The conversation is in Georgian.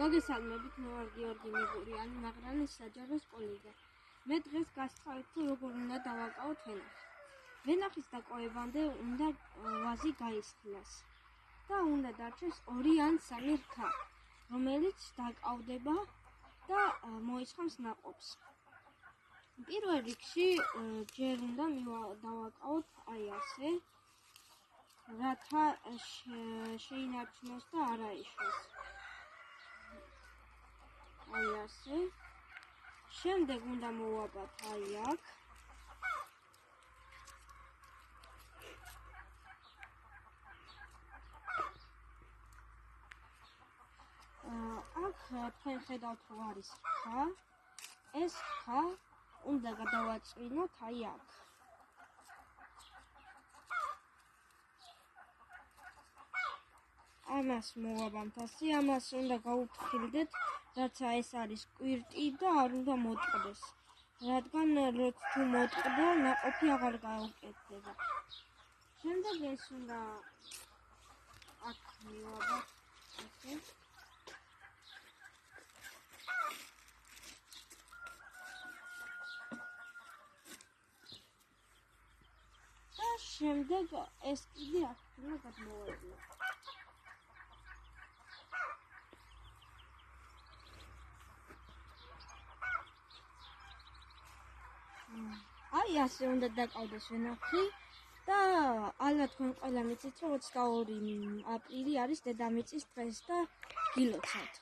მოგესალმებით, მე ვარ გიორგი მიგურიანი, მაგრანის საჯარო სკოლიდან. მე დღეს გასცავთ, თუ როგორ უნდა დავაკავოთ ვენახი. ვენახის დაკავებამდე უნდა ვაზი გაისხლას და უნდა დარჩეს 2 ან 3 რქა, რომელიც დაკავდება და მოისხამს ნაყოფს. პირველ რიგში ჯერ უნდა დავაკავოთ აი ასე, რათა შეინარჩუნოს და არ აიშვას. აი ასე. შემდეგ უნდა მოვაბათ აი აქ. აქ თქვენ ხედავთ რომ არის ხა. ეს ხა უნდა გადავაწვინოთ აი აქ. ამას მოვაბამთ ასე, ამას უნდა გავუფრთხილდეთ, რაცა ეს არის კვირტი და არ უნდა მოტყდეს. რადგან თუ მოტყდა, ნაყოფი აღარ გაუკეთდება. შემდეგ ეს უნდა აქ მივაბავთ ასე. და შემდეგ ეს კიდე აქ უნდა გადმოვაკლოთ. აი ასე უნდა დაკავდეს ვენახი და ალბათ თქვენ ყველა მიცით რომ 22 აპრილი არის დედამიწის დღეს და გილოცავთ.